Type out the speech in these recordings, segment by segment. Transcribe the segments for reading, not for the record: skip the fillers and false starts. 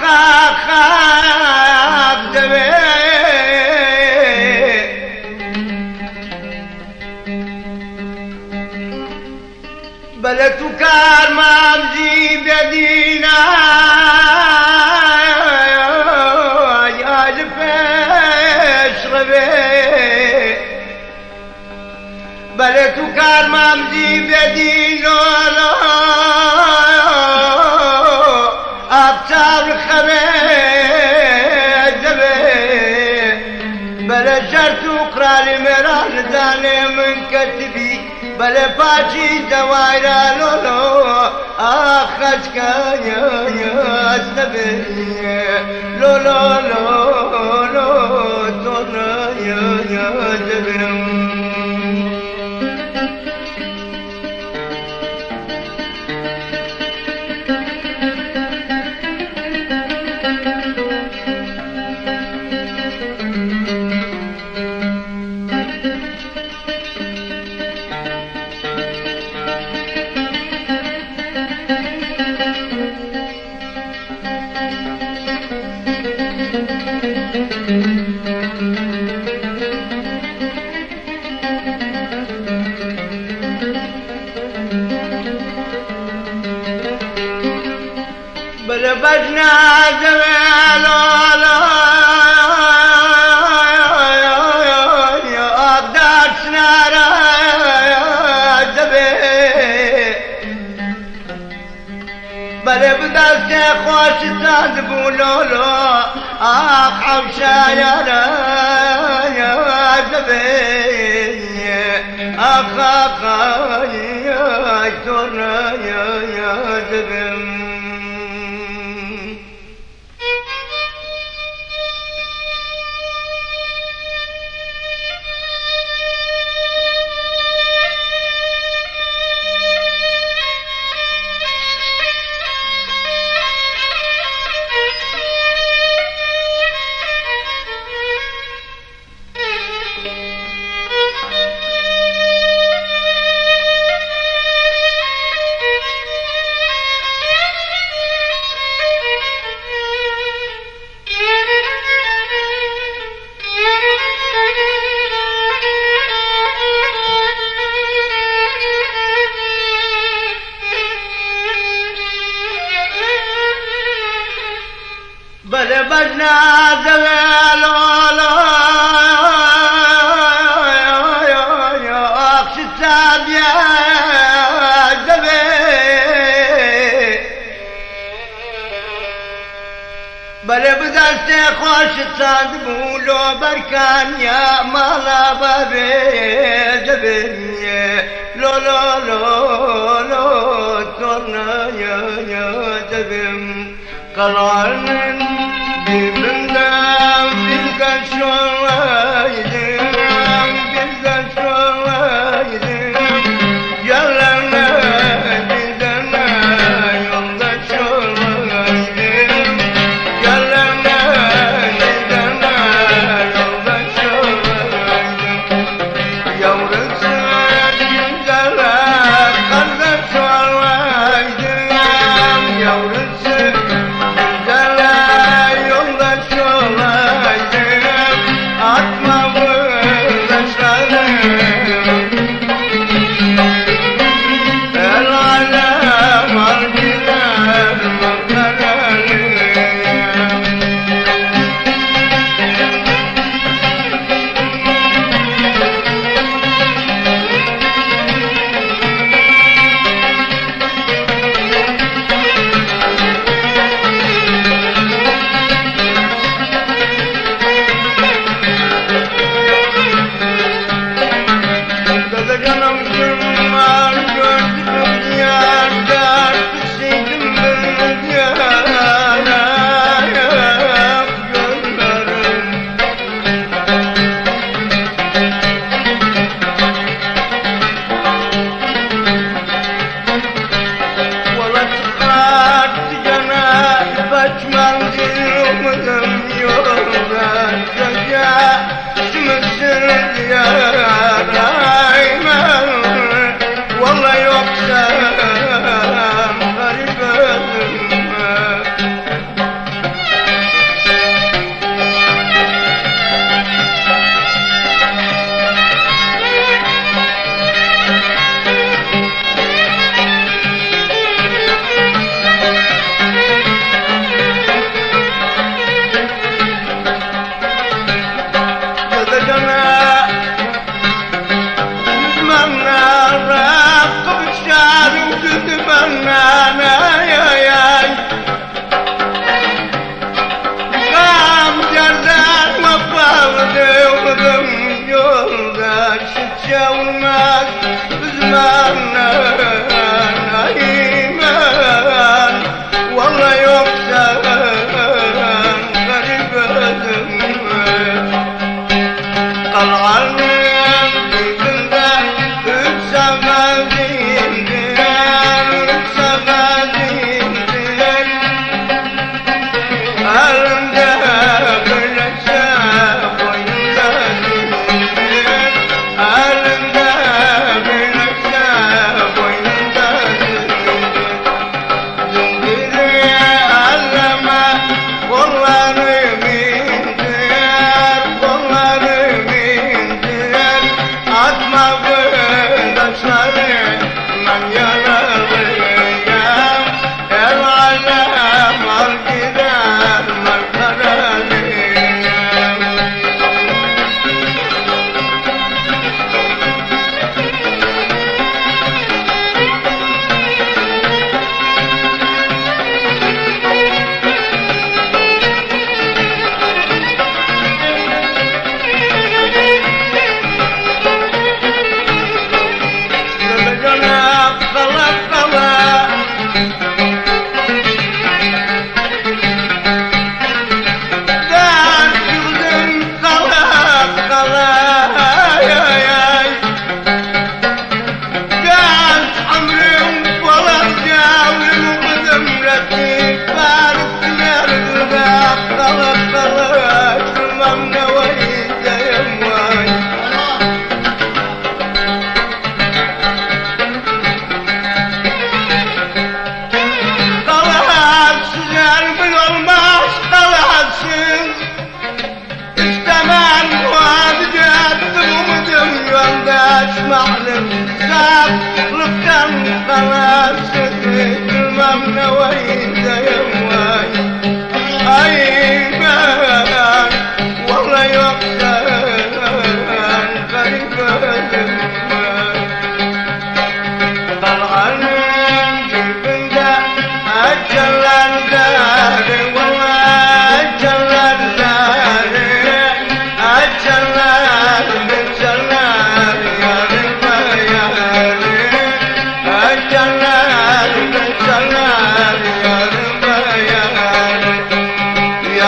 خاخ دبي بلتو كار مامزي بدينا يا جفش ربي بلتو كار مامزي بدينا أبتار خبيت دبي بلا شرط وقرالي مران داني من كتبي بلا باشي زوايرا لولو أخشك يا استبي لولو لولو تونا يا دبي بلبجنا زميلو يا أقدار سنارا دبي بلبدست خوش تندبو لولو حوشا يا دبي أخاقا يا تورنا يا دبي بلبجنا زميلو يا أقصد يا دبي بلبدست خوش تندبو لو بركان يا مالا بابي دبي لو تورنا يا دبي قرارن بمندم تلك الشوايدم تلك الشوايدم يلنا بدنا يوم الشوايدم يلنا بدنا يوم الشوايدم يوم الشوايدم يلنا قد الشوايدم يوم الشوايدم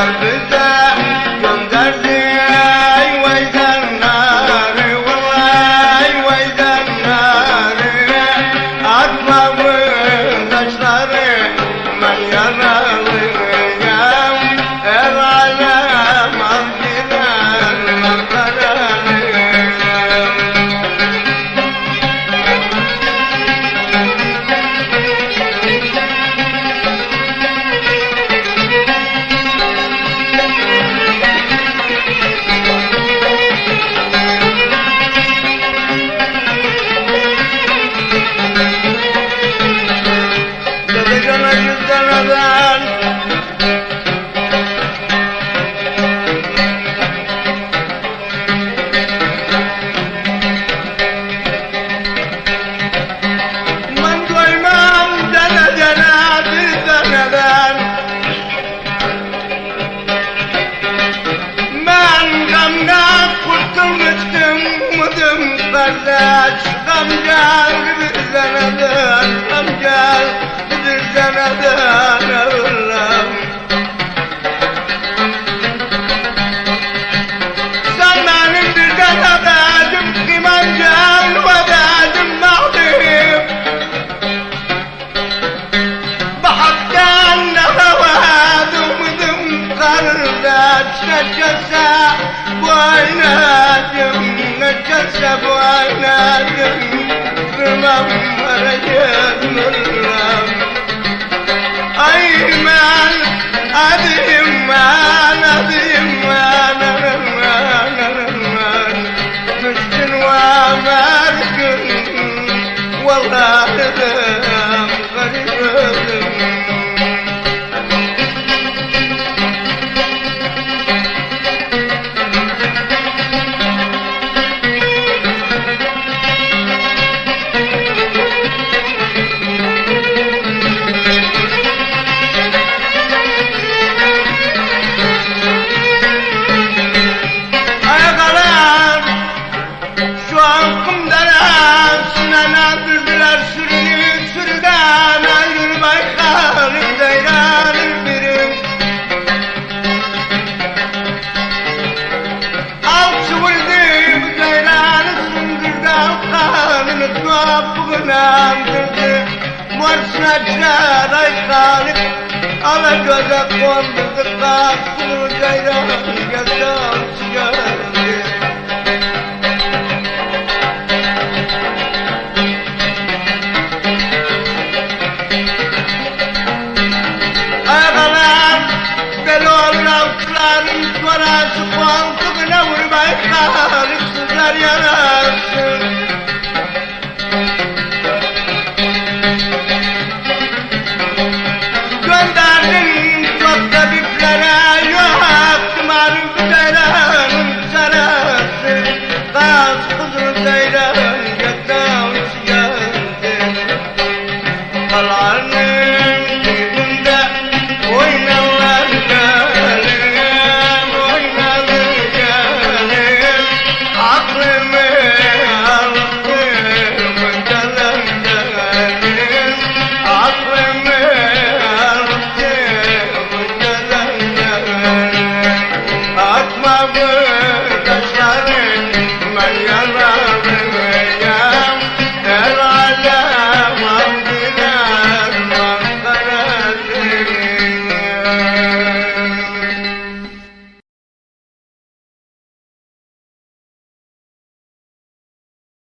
Yar bize gönderdi vay zanları, vay vay zanları. Atmamın taşları ben yaralıyam. El alem az gider kararıyam. Dedecana yüzden adam ben doymam denedene bir deneden. Ben gamdan kurtulmuştum mıdım kardeş. Gamcal bir deneden, gamcal bir deneden Allah'ım. Sen benim bir denededim, kimancal vededim mağdurum. Bahaktan nefedim kardeş, neçese bu aynadım, neçese bu aynadım. Kırmam vereceğim Allah'ım. Ay men, adım men, adım men. Düşkün ve merkün, vallahi dedim garibim. Ayakalar şu an kumdalar, sınana dürdüler sürünü, sürüden ayrı baykalım, zeyranım birim. Al çuvaldı bu zeyranı sündürdü, al kanını tuhaflığını andırdı. Marsına çaray kalıp, ala göze kondurdu, kalkını zeyranı yazdan çıkardı. Ağalar, deli olur avcıların parası, koltuğuna vurmayı kalıp, sızlar yararsın.